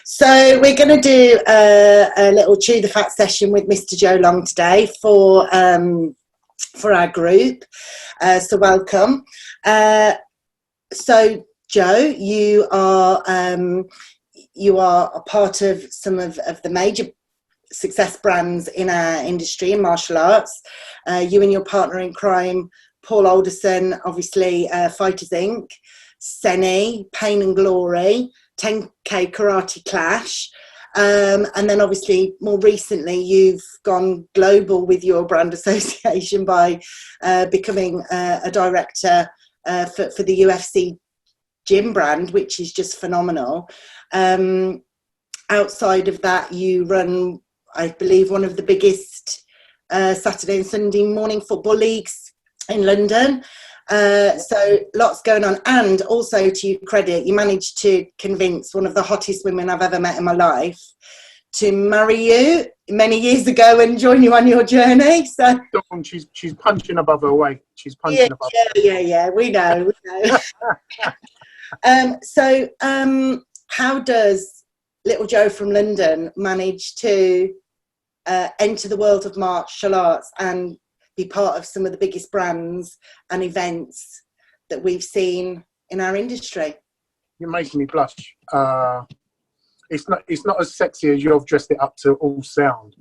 So we're going to do a little chew the fat session with Mr. Joe Long today for our group. So welcome. So Joe, you are a part of some of the major success brands in our industry in martial arts. You and your partner in crime, Paul Alderson, obviously FightersInc, Seni, Pain and Glory, 10K Karate Clash, and then obviously more recently you've gone global with your brand association by becoming a director for the UFC Gym brand, which is just phenomenal. Outside of that, you run, I believe, one of the biggest Saturday and Sunday morning football leagues in London. So lots going on. And also, to your credit, you managed to convince one of the hottest women I've ever met in my life to marry you many years ago and join you on your journey. So Dawn, she's punching above her weight. She's punching above her weight. Yeah. We know. So how does little Joe from London manage to enter the world of martial arts and be part of some of the biggest brands and events that we've seen in our industry? You're making me blush. It's not as sexy as you've dressed it up to all sound.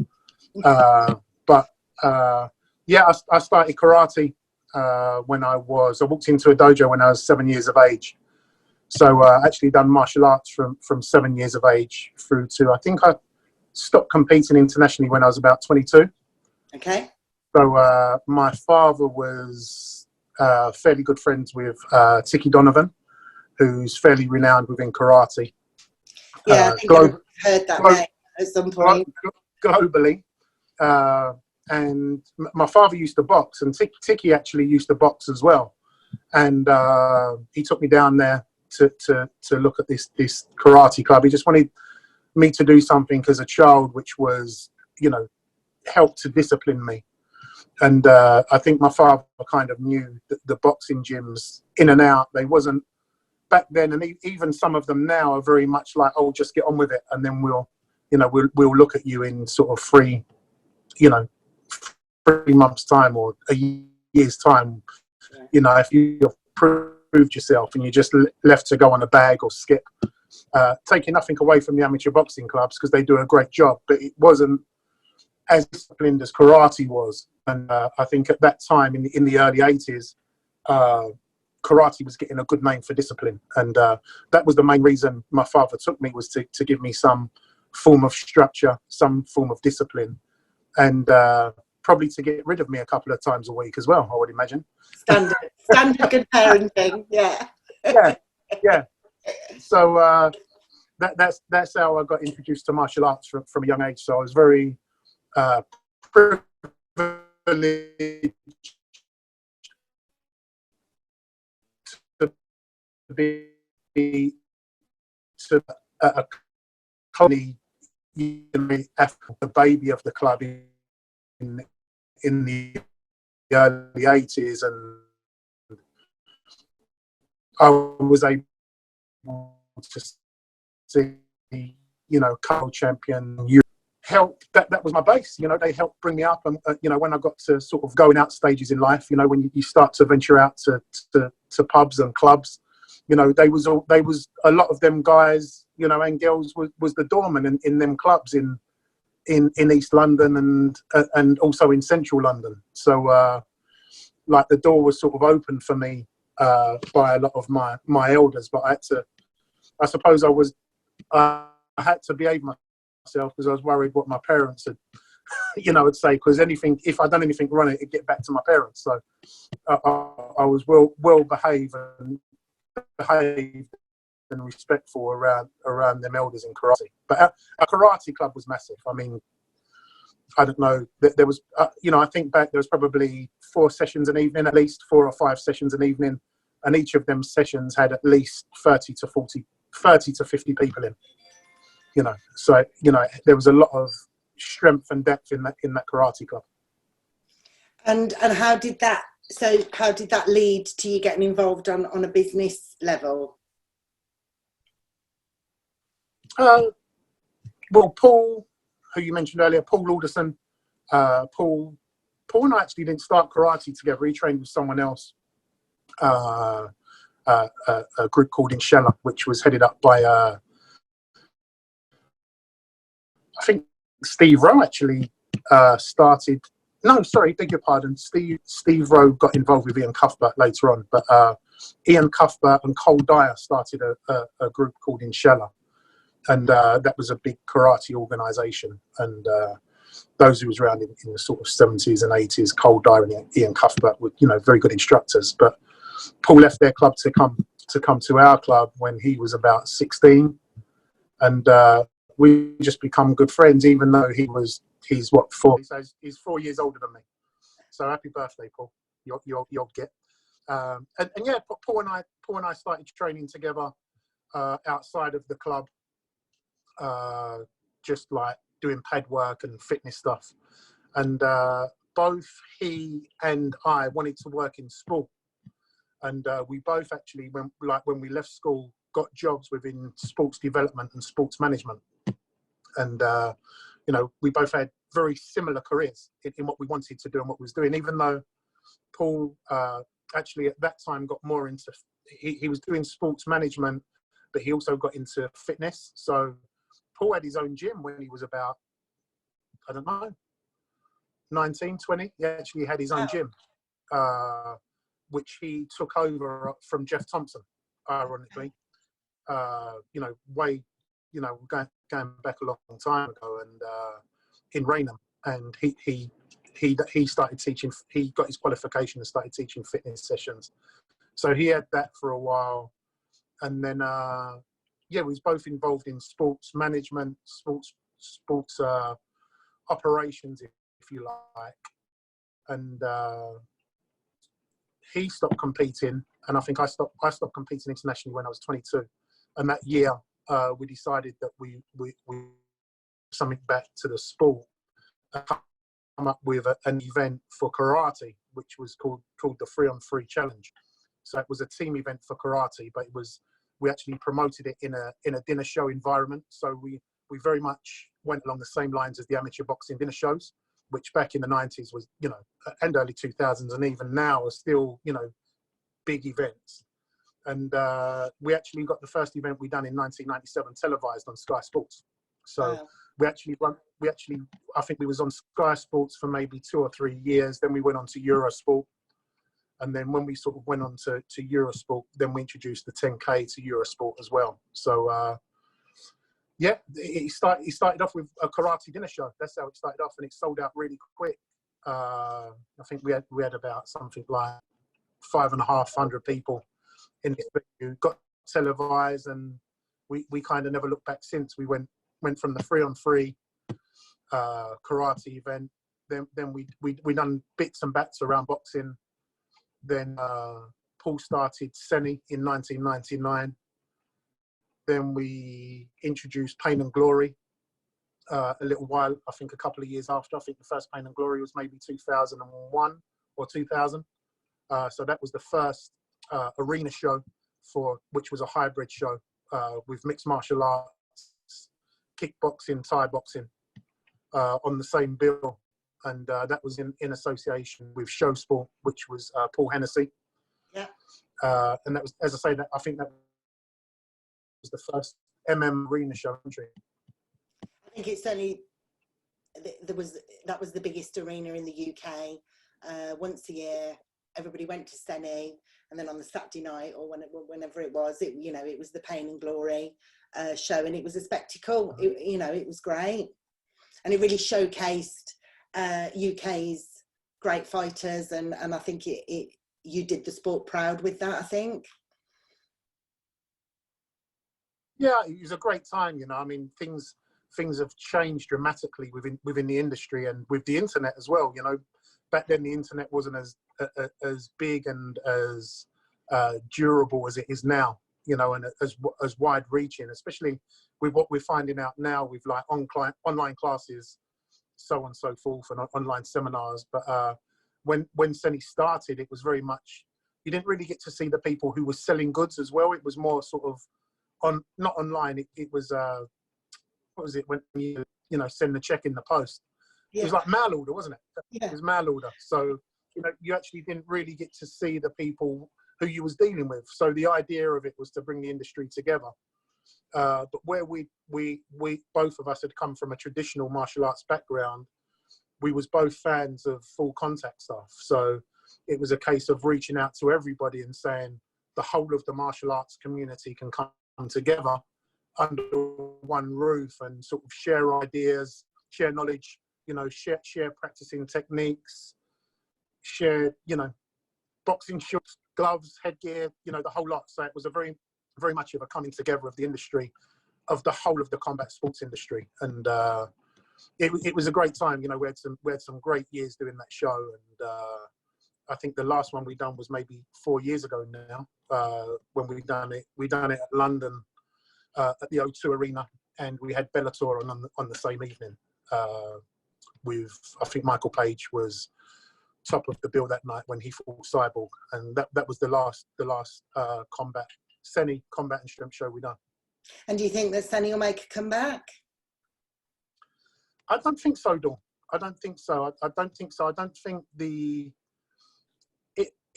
But yeah, I started karate when I walked into a dojo when I was 7 years of age. So actually done martial arts from 7 years of age through to, I think I stopped competing internationally when I was about 22. Okay. So my father was fairly good friends with Tiki Donovan, who's fairly renowned within karate. Yeah, I think I've heard that name at some point. Globally. And my father used to box, and Tiki actually used to box as well. And he took me down there to look at this karate club. He just wanted me to do something as a child which was, help to discipline me. And I think my father kind of knew the boxing gyms in and out. They wasn't back then, and even some of them now are very much like, oh, just get on with it, and then we'll look at you in sort of 3 months time or a year's time. If you've proved yourself and you just left to go on a bag or skip, taking nothing away from the amateur boxing clubs because they do a great job, but it wasn't as disciplined as karate was. And I think at that time in the early 80s, karate was getting a good name for discipline. And that was the main reason my father took me, was to give me some form of structure, some form of discipline, and probably to get rid of me a couple of times a week as well, I would imagine. Standard good parenting, yeah. Yeah. So that's how I got introduced to martial arts from a young age. So I was very privileged to be to a company, the baby of the club in the early 80s, and I was able to see, co-champion. Helped, that was my base. They helped bring me up, and when I got to sort of going out stages in life, when you start to venture out to pubs and clubs, they was a lot of them guys, and girls was the doorman in them clubs in East London and also in Central London. So like the door was sort of open for me by a lot of my elders, but I suppose I had to behave myself because I was worried what my parents had, would say, because if I'd done anything wrong, it'd get back to my parents. So I was well behaved and respectful around them elders in karate. But a karate club was massive. I mean, I don't know, there was, I think back, there was probably 4 sessions an evening, at least 4 or 5 sessions an evening, and each of them sessions had at least 30 to 50 people in. So there was a lot of strength and depth in that karate club. And how did that lead to you getting involved on a business level? Well, Paul, who you mentioned earlier, Paul Alderson, Paul and I actually didn't start karate together. He trained with someone else, a group called Inshallah, which was headed up by, I think Steve Rowe actually started. No, sorry, beg your pardon. Steve Rowe got involved with Ian Cuthbert later on, but Ian Cuthbert and Cole Dyer started a group called Inshallah, and that was a big karate organisation. And those who was around in the sort of 70s and 80s, Cole Dyer and Ian Cuthbert were, very good instructors. But Paul left their club to come to our club when he was about 16, and we just become good friends. Even though he's what, 4? So he's 4 years older than me. So happy birthday, Paul! You'll get. And yeah, Paul and I started training together outside of the club, just like doing pad work and fitness stuff. And both he and I wanted to work in sport. And we both actually, when we left school, got jobs within sports development and sports management. And we both had very similar careers in what we wanted to do and what we was doing. Even though Paul actually at that time got more into, he was doing sports management, but he also got into fitness. So Paul had his own gym when he was about, I don't know, 19, 20. He actually had his own gym, which he took over from Jeff Thompson, ironically. Going back a long time ago, and in Raynham, and he started teaching. He got his qualification and started teaching fitness sessions. So he had that for a while, and then we was both involved in sports management, sports operations, if you like. And he stopped competing, and I think I stopped competing internationally when I was 22. And that year, we decided that we something back to the sport, come up with an event for karate, which was called the 3-on-3 Challenge. So it was a team event for karate, but we actually promoted it in a dinner show environment. So we very much went along the same lines as the amateur boxing dinner shows, which back in the 90s was, and early 2000s, and even now are still, big events. And we actually got the first event we done in 1997 televised on Sky Sports. So wow. I think we was on Sky Sports for maybe 2 or 3 years. Then we went on to Eurosport. And then when we sort of went on to Eurosport, then we introduced the 10K to Eurosport as well. So, it started off with a karate dinner show. That's how it started off, and it sold out really quick. I think we had about something like 550 people in this venue, got televised, and we kind of never looked back since. We went from the 3-on-3 karate event. Then we done bits and bats around boxing. Then Paul started Seni in 1999. Then we introduced Pain and Glory a little while, I think a couple of years after. I think the first Pain and Glory was maybe 2001 or 2000. So that was the first arena show, which was a hybrid show with mixed martial arts, kickboxing, Thai boxing on the same bill. And that was in association with Show Sport, which was Paul Hennessy. Yeah. And that was, as I say, I think that was the first arena show country. I think it's only that was the biggest arena in the UK. Once a year, everybody went to Seni, and then on the Saturday night or whenever it was, it was the Pain and Glory show, and it was a spectacle. It was great, and it really showcased UK's great fighters, and I think you did the sport proud with that, I think. Yeah, it was a great time, I mean, things have changed dramatically within the industry, and with the internet as well. Back then the internet wasn't as big and as durable as it is now, and as wide reaching, especially with what we're finding out now with like online classes, so on and so forth, and online seminars. But when Seni started, it was very much, you didn't really get to see the people who were selling goods as well. It was more sort of not online. It was was it when you know, send the check in the post? Yeah. It was like mail order, wasn't it? Yeah. It was mail order. So, you know, you actually didn't really get to see the people who you was dealing with. So the idea of it was to bring the industry together. But where we both of us had come from a traditional martial arts background, we was both fans of full contact stuff. So it was a case of reaching out to everybody and saying the whole of the martial arts community can come together under one roof and sort of share ideas, share knowledge, you know, share practicing techniques, share, you know, boxing shorts, gloves, headgear, you know, the whole lot. So it was a very much of a coming together of the industry, of the whole of the combat sports industry. And it was a great time. You know, we had some great years doing that show. And I think the last one we done was maybe 4 years ago now, when we done it at London, at the O2 Arena, and we had Bellator on the same evening. With, I think Michael Page was top of the bill that night when he fought Cyborg, and that was the last Seni combat and strength show we done. And do you think that Seni will make a comeback? I don't think so, Dawn. I don't think so. I don't think so. I don't think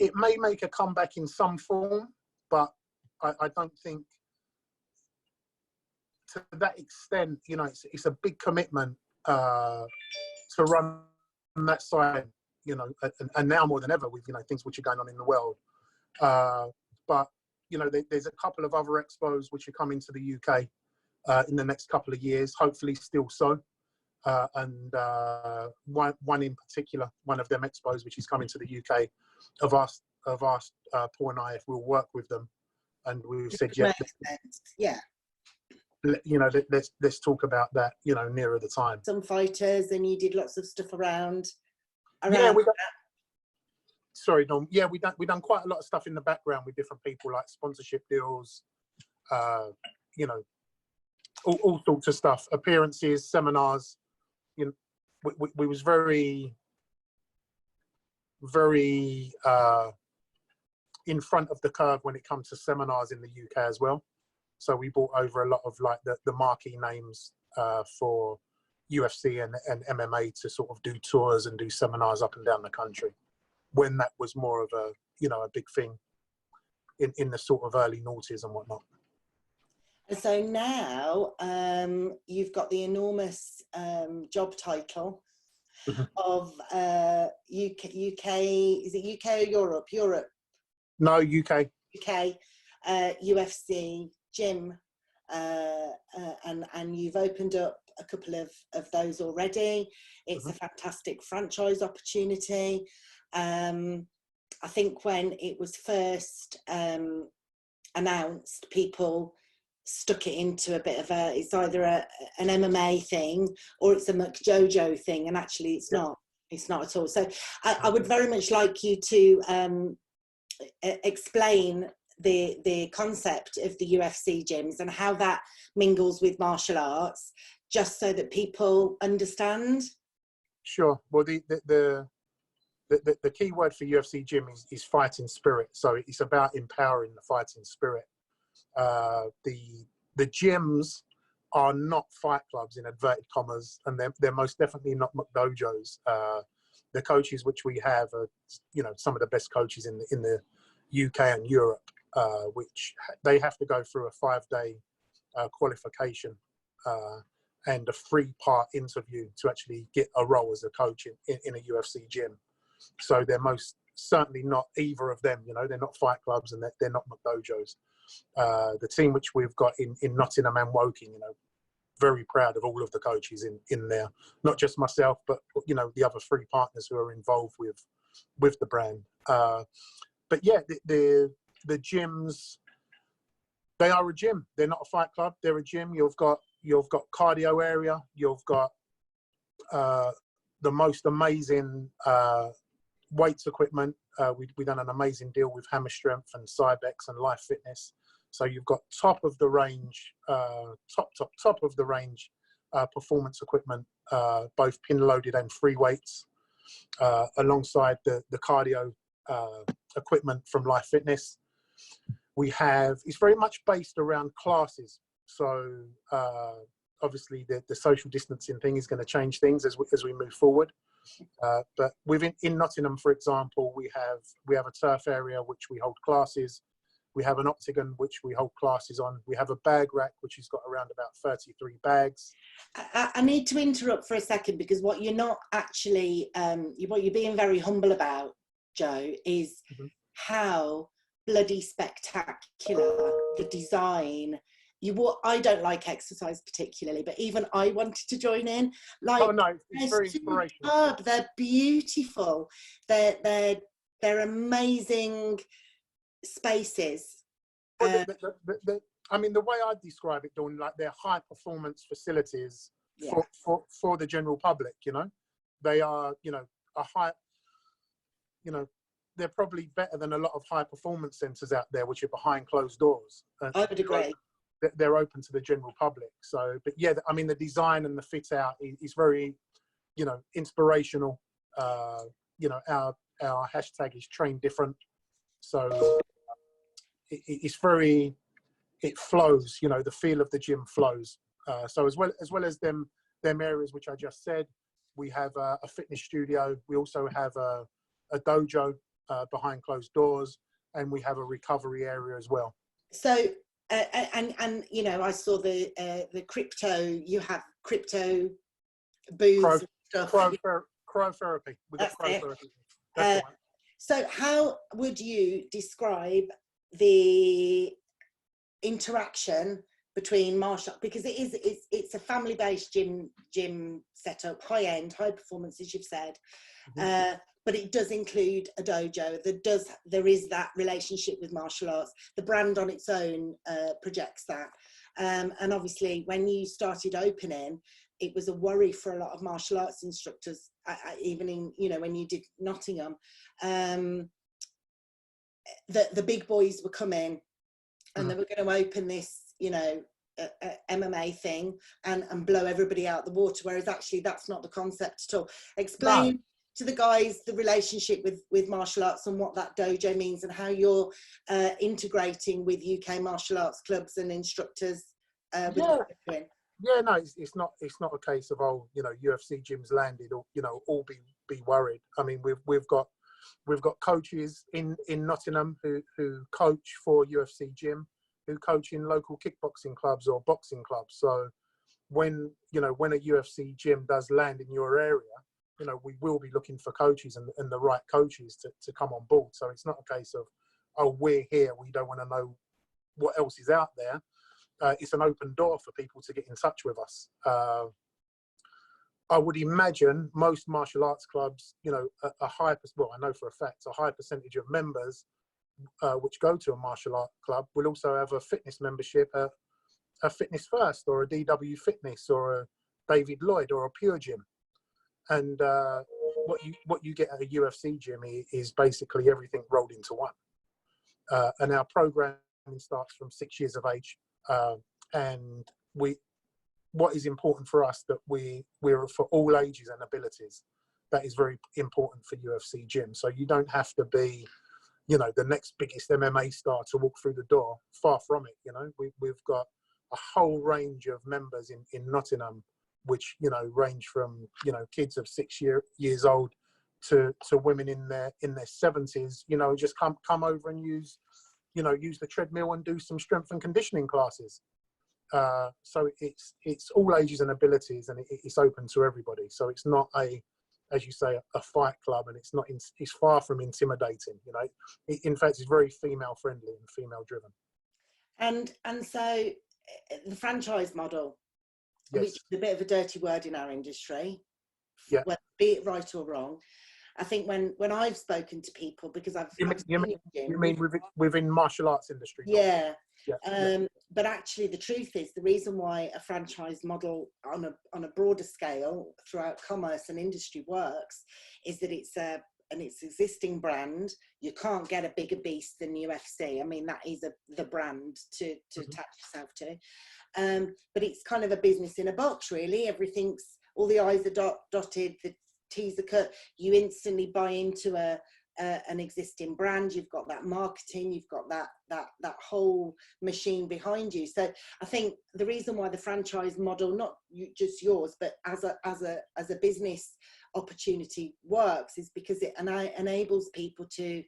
it may make a comeback in some form, but I don't think to that extent. You know, it's a big commitment to run that side, you know, and now more than ever with, you know, things which are going on in the world. But, you know, there's a couple of other expos which are coming to the UK in the next couple of years, hopefully still so. And one in particular, one of them expos which is coming to the UK, have asked Paul and I if we'll work with them, and we said yeah. You know, let's talk about that, you know, nearer the time. Some fighters, and you did lots of stuff around yeah, sorry, Dom. Yeah, we done quite a lot of stuff in the background with different people, like sponsorship deals, you know, all sorts of stuff, appearances, seminars. You know, we was very in front of the curve when it comes to seminars in the UK as well. So we brought over a lot of like the marquee names for UFC and MMA to sort of do tours and do seminars up and down the country, when that was more of a, you know, a big thing in the sort of early noughties and whatnot. And so now you've got the enormous job title of UK, is it UK or Europe? Europe. No, UK. UK, UFC Gym, and you've opened up a couple of those already. It's a fantastic franchise opportunity. I think when it was first announced, people stuck it into a bit of it's either an MMA thing or it's a McJojo thing, and actually it's not. It's not at all. So I would very much like you to explain the concept of the UFC gyms and how that mingles with martial arts, just so that people understand. Sure. Well, the key word for UFC gym is fighting spirit. So it's about empowering the fighting spirit. The gyms are not fight clubs in inverted commas, and they're most definitely not dojos. The coaches which we have are, you know, some of the best coaches in the UK and Europe, which they have to go through a 5-day qualification and a 3-part interview to actually get a role as a coach in a UFC gym. So they're most certainly not either of them. You know, they're not fight clubs and they're not dojos. The team which we've got in Nottingham and Woking, you know, very proud of all of the coaches in there, not just myself, but, you know, the other 3 partners who are involved with the brand. But yeah, the gyms, they are a gym. They're not a fight club. They're a gym. You've got cardio area. You've got the most amazing weights equipment. We've done an amazing deal with Hammer Strength and Cybex and Life Fitness. So you've got top of the range performance equipment, both pin loaded and free weights, alongside the cardio equipment from Life Fitness. We have, it's very much based around classes. So obviously the social distancing thing is going to change things as we move forward. But in Nottingham, for example, we have a turf area which we hold classes. We have an octagon which we hold classes on. We have a bag rack which has got around about 33 bags. I need to interrupt for a second, because what you're not actually, what you're being very humble about, Joe, is how bloody spectacular the design. I don't like exercise particularly, but even I wanted to join in. Like, oh no, it's very inspirational. They're beautiful. They're amazing spaces. Well, I mean, the way I describe it, Dawn, like they're high performance facilities for the general public. You know, they are, you know, a high, you know, they're probably better than a lot of high performance centres out there, which are behind closed doors. I would agree. They're open to the general public. So, but yeah, I mean, the design and the fit out is very, you know, inspirational. You know, our hashtag is train different. So it flows, you know, the feel of the gym flows. So as well as them areas which I just said, we have a fitness studio. We also have a dojo behind closed doors, and we have a recovery area as well. So and you know, I saw the crypto. You have crypto booths and stuff. Cryotherapy. We've got cryotherapy. That's so how would you describe the interaction between martial, because it's a family-based gym setup, high end, high performance, as you've said, but it does include a dojo. There is that relationship with martial arts. The brand on its own projects that, and obviously when you started opening, it was a worry for a lot of martial arts instructors, even in, you know, when you did Nottingham, the big boys were coming and they were going to open this, you know, MMA thing and blow everybody out the water, whereas actually that's not the concept at all. Explain to the guys the relationship with martial arts and what that dojo means, and how you're integrating with UK martial arts clubs and instructors. Yeah, no, it's not a case of, oh, you know, UFC gyms landed, or, you know, all be worried. I mean, we've got coaches in Nottingham who coach for UFC Gym, who coach in local kickboxing clubs or boxing clubs. So when a UFC gym does land in your area, you know, we will be looking for coaches and the right coaches to come on board. So it's not a case of, oh, we're here, we don't want to know what else is out there. It's an open door for people to get in touch with us. I would imagine most martial arts clubs, you know, I know for a fact, a high percentage of members which go to a martial art club will also have a fitness membership, a Fitness First or a DW Fitness or a David Lloyd or a Pure Gym. And what you get at a UFC gym is basically everything rolled into one. And our programming starts from 6 years of age. And what is important for us, that we're for all ages and abilities. That is very important for UFC Gym. So you don't have to be, you know, the next biggest MMA star to walk through the door. Far from it. You know, we've got a whole range of members in Nottingham, which, you know, range from, you know, kids of 6 years old to women in their 70s. You know, just come over and use the treadmill and do some strength and conditioning classes. So it's all ages and abilities, and it's open to everybody. So it's not as you say, a fight club, and it's far from intimidating. You know, in fact, it's very female friendly and female driven. And so the franchise model, yes, which is a bit of a dirty word in our industry, whether be it right or wrong. I think when I've spoken to people, because you mean within martial arts industry? Yeah. But actually, the truth is, the reason why a franchise model on a broader scale throughout commerce and industry works is that it's an existing brand. You can't get a bigger beast than UFC. I mean, that is the brand to attach yourself to. But it's kind of a business in a box, really. All the I's are dotted, the T's are cut. You instantly buy into an existing brand, you've got that marketing, you've got that whole machine behind you. So I think the reason why the franchise model, not just yours, but as a business opportunity works, is because it enables people to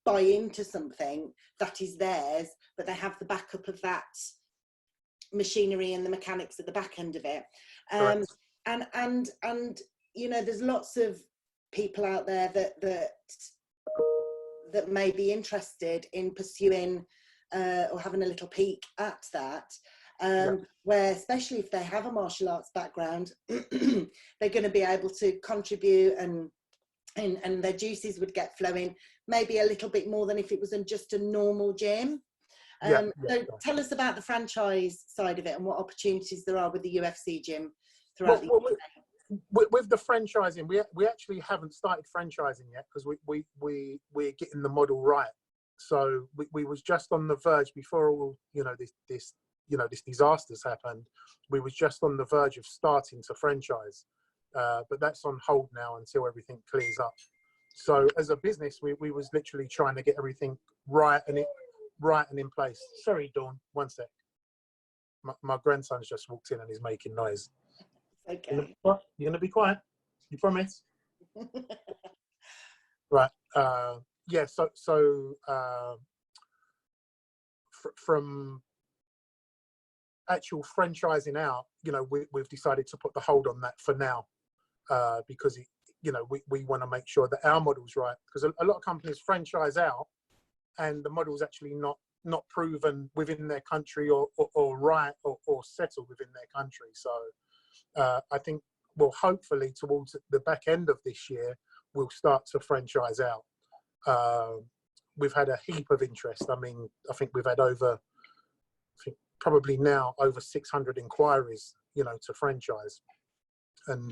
buy into something that is theirs, but they have the backup of that machinery and the mechanics at the back end of it. And you know, there's lots of people out there that may be interested in pursuing or having a little peek at that, where especially if they have a martial arts background, they're going to be able to contribute, and their juices would get flowing maybe a little bit more than if it was in just a normal gym. So tell us about the franchise side of it and what opportunities there are with the UFC gym throughout the UK. With the franchising, we actually haven't started franchising yet, because we're getting the model right. So we was just on the verge before all this disasters happened. We was just on the verge of starting to franchise, but that's on hold now until everything clears up. So as a business, we was literally trying to get everything right and in place. Sorry, Dawn, one sec. My grandson's just walked in and he's making noise. Okay. You're gonna be quiet. You promise? Right. Yeah. So from actual franchising out, we've decided to put the hold on that for now, because we want to make sure that our model's right, because a lot of companies franchise out and the model's actually not proven within their country or right or settled within their country. So I think, well, hopefully towards the back end of this year, we'll start to franchise out. We've had a heap of interest. I mean, I think we've had probably now over 600 inquiries, to franchise. And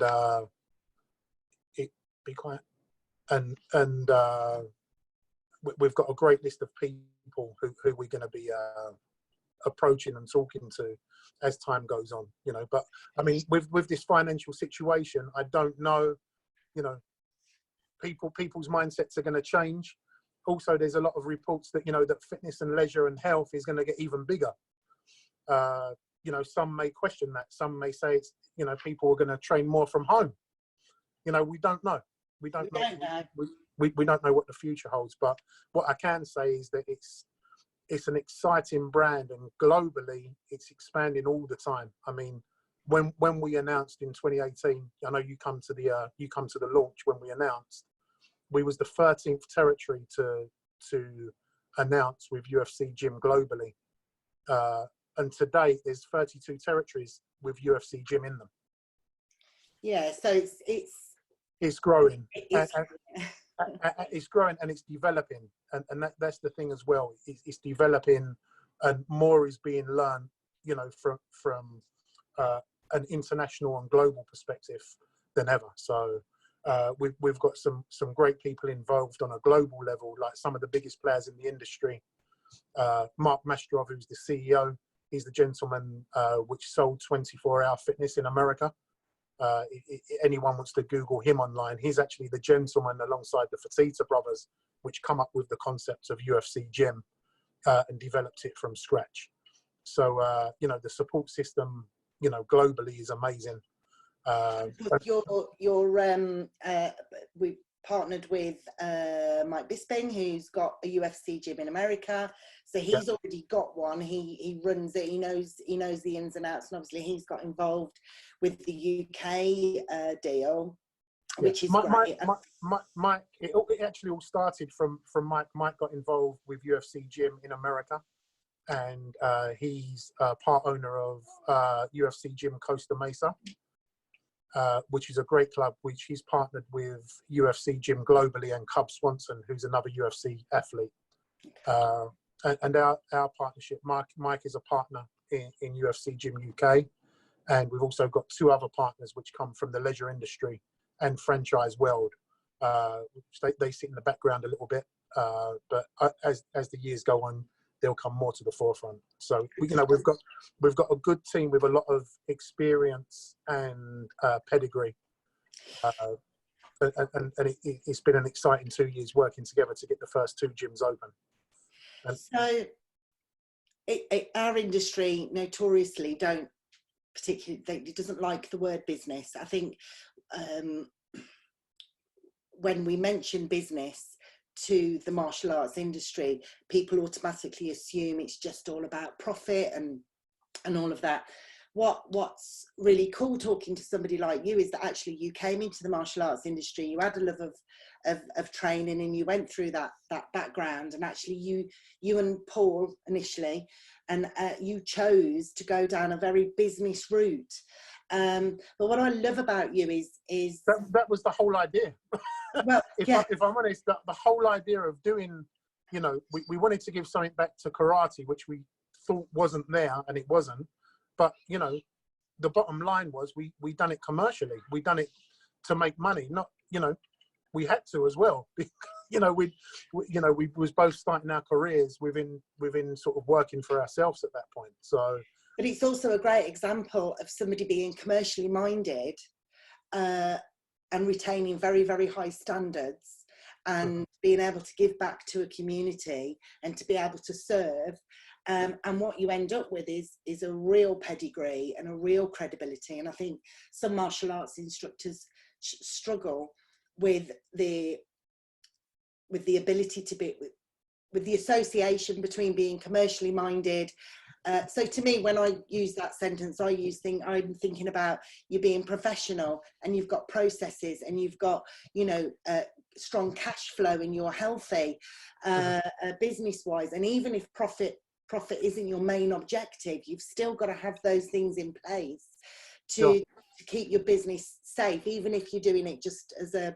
be quiet. And we've got a great list of people who we're going to be approaching and talking to as time goes on, but I mean, with this financial situation, I don't know, people's mindsets are going to change. Also, there's a lot of reports that, that fitness and leisure and health is going to get even bigger. Some may question that. Some may say it's, people are going to train more from home. We don't know. We don't know what the future holds. But what I can say is that it's an exciting brand, and globally it's expanding all the time. I mean, when we announced in 2018, I know you come to the launch when we announced, we was the 13th territory to announce with UFC Gym globally. And today there's 32 territories with UFC Gym in them. Yeah, so it's growing. It's growing and it's developing, and that's the thing as well. It's developing, and more is being learned, from an international and global perspective than ever. So we've got some great people involved on a global level, like some of the biggest players in the industry. Mark Mastrov, who's the CEO, he's the gentleman which sold 24 Hour Fitness in America. Anyone wants to Google him online, he's actually the gentleman alongside the Fertitta brothers which come up with the concept of UFC Gym and developed it from scratch. So the support system globally is amazing. We partnered with Mike Bisping, who's got a UFC gym in America, so he's already got one. He runs it. He knows the ins and outs, and obviously he's got involved with the UK deal, which is great. Mike, it actually all started from Mike. Mike got involved with UFC Gym in America, and he's part owner of UFC Gym Costa Mesa, which is a great club, which he's partnered with UFC Gym globally and Cub Swanson, who's another UFC athlete. And our partnership, Mike is a partner in UFC Gym UK, and we've also got two other partners which come from the leisure industry and franchise world. They sit in the background a little bit, but as the years go on, they'll come more to the forefront. So we've got a good team with a lot of experience and pedigree, it's been an exciting 2 years working together to get the first 2 gyms open. And so our industry notoriously don't particularly, it doesn't like the word business. I think when we mention business to the martial arts industry, people automatically assume it's just all about profit and all of that. What's really cool talking to somebody like you is that actually you came into the martial arts industry, you had a love of training, and you went through that background, and actually you and Paul initially, and you chose to go down a very business route. But what I love about you is that was the whole idea. Well, if I'm honest, the whole idea of doing, you know, we wanted to give something back to karate, which we thought wasn't there, and it wasn't. But, you know, the bottom line was we done it commercially. We done it to make money. Not, you know, we had to as well. You know, we was both starting our careers within sort of working for ourselves at that point. So, but it's also a great example of somebody being commercially minded and retaining very, very high standards, and being able to give back to a community and to be able to serve. And what you end up with is a real pedigree and a real credibility. And I think some martial arts instructors struggle with the ability to be, with the association between being commercially minded. So to me, when I use that sentence, I'm thinking about you being professional, and you've got processes, and you've got, you know, strong cash flow, and you're healthy business wise. And even if profit isn't your main objective, you've still got to have those things in place to keep your business safe, even if you're doing it just as a,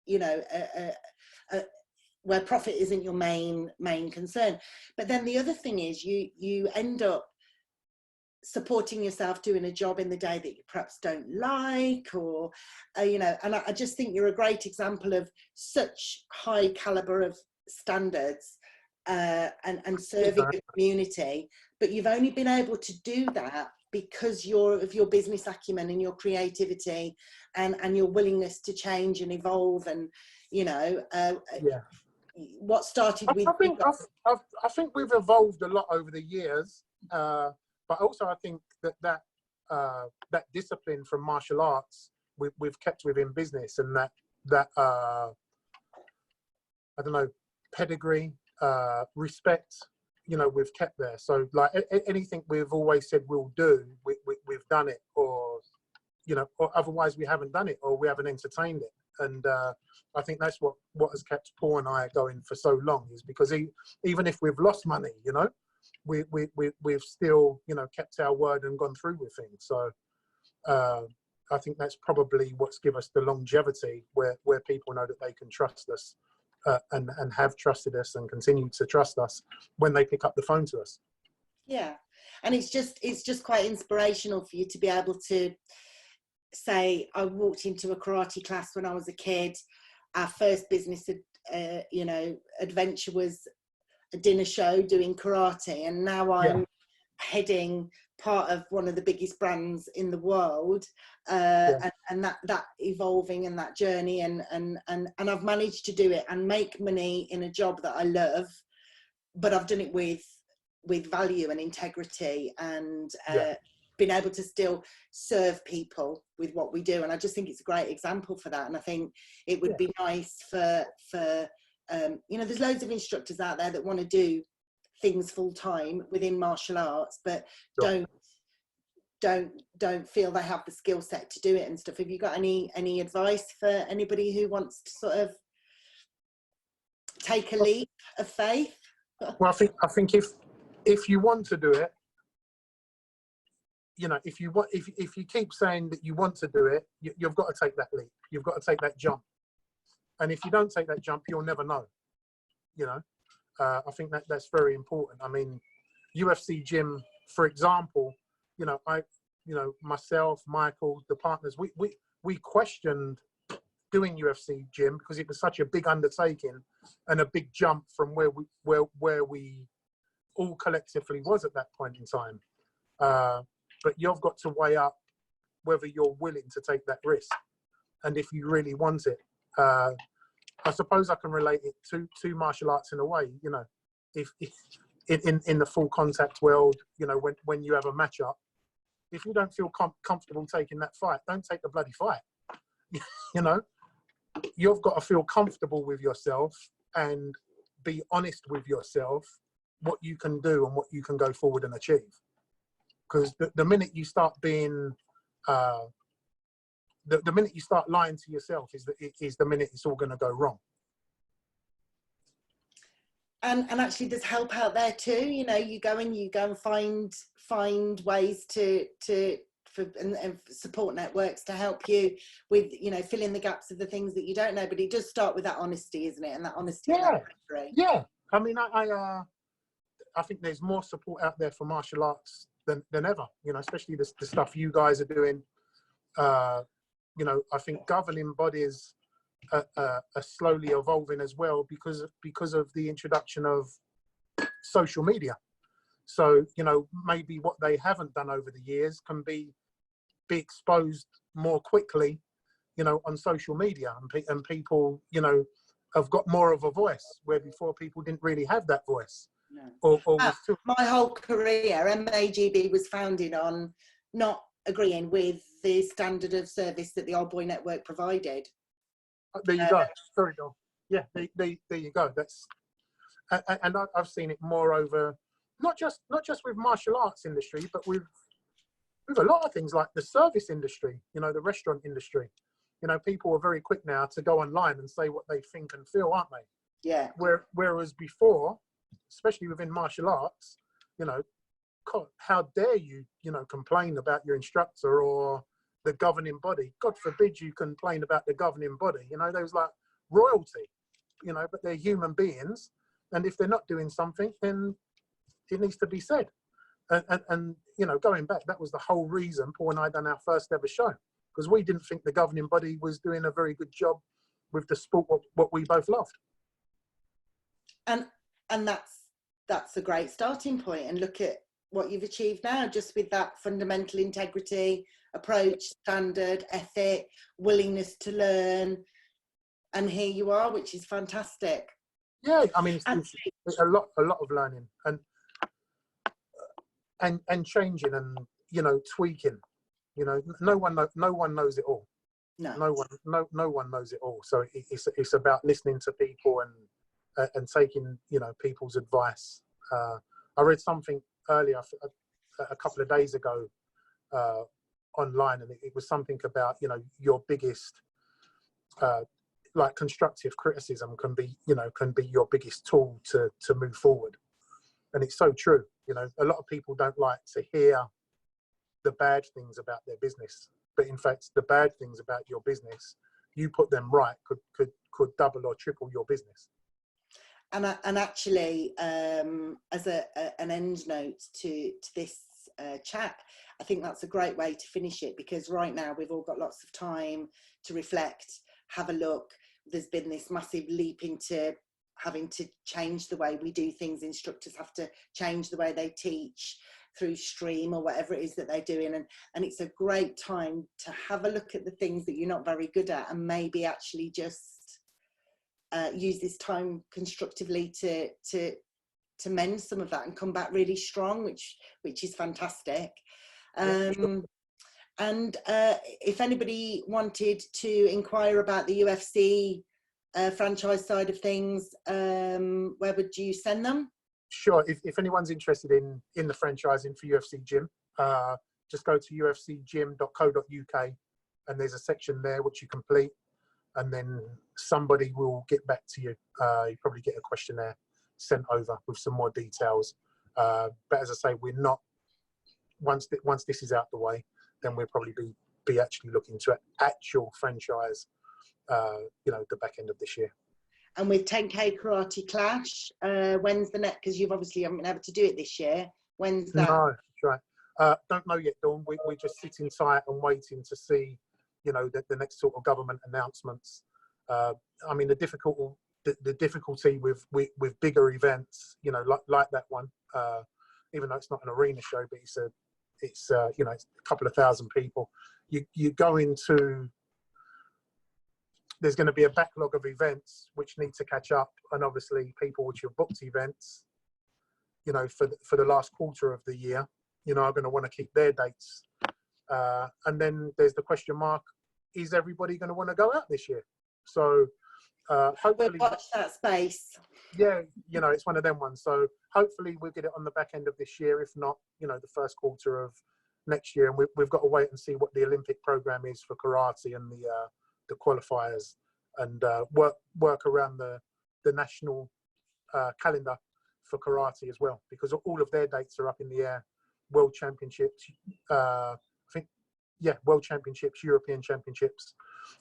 you know, where profit isn't your main concern. But then the other thing is you end up supporting yourself doing a job in the day that you perhaps don't like, or you know, and I just think you're a great example of such high caliber of standards and serving the community. But you've only been able to do that because of your business acumen and your creativity and your willingness to change and evolve. And you know, what started with, I think we've evolved a lot over the years, but also I think that discipline from martial arts we've kept within business, and that I don't know, pedigree, respect, you know, we've kept there. So like anything we've always said we'll do, we've done it, or you know, or otherwise we haven't done it, or we haven't entertained it. And I think that's what has kept Paul and I going for so long, is because even if we've lost money, you know, we've still, you know, kept our word and gone through with things. So I think that's probably what's given us the longevity, where people know that they can trust us and have trusted us and continue to trust us when they pick up the phone to us. Yeah, and it's just quite inspirational for you to be able to say, I walked into a karate class when I was a kid. Our first business, you know, adventure was a dinner show doing karate, and now I'm heading part of one of the biggest brands in the world, and that evolving and that journey, and I've managed to do it and make money in a job that I love, but I've done it with value and integrity, and been able to still serve people with what we do. And I just think it's a great example for that. And I think it would be nice for you know, there's loads of instructors out there that want to do things full time within martial arts, but don't feel they have the skill set to do it and stuff. Have you got any advice for anybody who wants to sort of take a leap of faith? Well, I think if you want to do it, you know, if you keep saying that you want to do it, you've got to take that leap. You've got to take that jump. And if you don't take that jump, you'll never know. You know, I think that's very important. I mean, UFC Gym, for example, you know, myself, Michael, the partners, we questioned doing UFC Gym because it was such a big undertaking and a big jump from where we all collectively was at that point in time. But you've got to weigh up whether you're willing to take that risk, and if you really want it. I suppose I can relate it to martial arts in a way. You know, if in the full contact world, you know, when you have a matchup, if you don't feel comfortable taking that fight, don't take the bloody fight. You know, you've got to feel comfortable with yourself and be honest with yourself, what you can do and what you can go forward and achieve. Because the minute you start being, the minute you start lying to yourself is the minute it's all going to go wrong. And actually, there's help out there too. You know, you go and find ways and support networks to help you with, you know, fill in the gaps of the things that you don't know. But it does start with that honesty, isn't it? And that honesty. Yeah, and yeah. I mean, I think there's more support out there for martial arts than ever. You know, especially the stuff you guys are doing. You know, I think governing bodies are slowly evolving as well because of the introduction of social media. So, you know, maybe what they haven't done over the years can be exposed more quickly, you know, on social media, and people, you know, have got more of a voice where before people didn't really have that voice. No. My whole career, MAGB was founded on not agreeing with the standard of service that the Old Boy Network provided. There you go. Sorry, Don. Yeah, there you go. That's, and I've seen it more over, not just with martial arts industry, but with a lot of things like the service industry. You know, the restaurant industry. You know, people are very quick now to go online and say what they think and feel, aren't they? Yeah. Whereas before, especially within martial arts, you know, how dare you, you know, complain about your instructor or the governing body? God forbid you complain about the governing body. You know, there was like royalty, you know, but they're human beings, and if they're not doing something, then it needs to be said. And you know, going back, that was the whole reason Paul and I done our first ever show, because we didn't think the governing body was doing a very good job with the sport what we both loved. And that's a great starting point, and look at what you've achieved now, just with that fundamental integrity, approach, standard, ethic, willingness to learn, and here you are, which is fantastic. Yeah, I mean, it's a lot of learning and changing and, you know, tweaking. You know, no one knows it all. No one knows it all. So it's about listening to people and taking, you know, people's advice. I read something earlier, a couple of days ago, online, and it was something about, you know, your biggest, like, constructive criticism can be your biggest tool to move forward. And it's so true. You know, a lot of people don't like to hear the bad things about their business, but in fact, the bad things about your business, you put them right, could double or triple your business. And actually, as an end note to this chat, I think that's a great way to finish it, because right now we've all got lots of time to reflect, have a look. There's been this massive leap into having to change the way we do things. Instructors have to change the way they teach through stream or whatever it is that they're doing, and it's a great time to have a look at the things that you're not very good at, and maybe actually just use this time constructively to mend some of that and come back really strong, which is fantastic. And if anybody wanted to inquire about the UFC franchise side of things, where would you send them? Sure. If anyone's interested in the franchising for UFC Gym, just go to ufcgym.co.uk, and there's a section there which you complete, and then somebody will get back to you. You probably get a questionnaire sent over with some more details. But as I say, we're not, once this is out the way, then we'll probably be actually looking to actual franchise, you know, the back end of this year. And with 10K Karate Clash, when's the next? Because you've obviously haven't been able to do it this year. When's that? No, that's right. Don't know yet, Dawn. We're just sitting tight and waiting to see, you know, the next sort of government announcements. I mean, the difficulty with bigger events, you know, like that one, even though it's not an arena show, but it's you know, it's a couple of thousand people. You go into there's going to be a backlog of events which need to catch up, and obviously people which have booked events, you know, for the last quarter of the year, you know, are going to want to keep their dates. And then there's the question mark: is everybody going to want to go out this year? So hopefully, we'll watch that space. Yeah, you know, it's one of them ones. So hopefully we'll get it on the back end of this year. If not, you know, the first quarter of next year. And we've got to wait and see what the Olympic program is for karate and the qualifiers, and work around the national calendar for karate as well, because all of their dates are up in the air. World Championships, I think, yeah, World Championships, European Championships,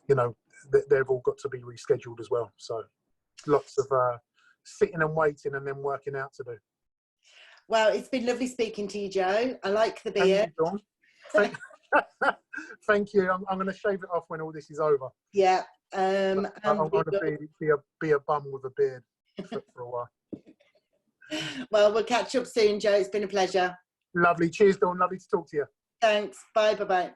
you know, they've all got to be rescheduled as well. So lots of sitting and waiting and then working out to do. Well, it's been lovely speaking to you, Joe. I like the beard. Thank you. I'm going to shave it off when all this is over. Yeah. I'm going to be a bum with a beard for a while. Well, we'll catch up soon, Joe. It's been a pleasure. Lovely. Cheers, Dawn. Lovely to talk to you. Thanks. Bye. Bye-bye.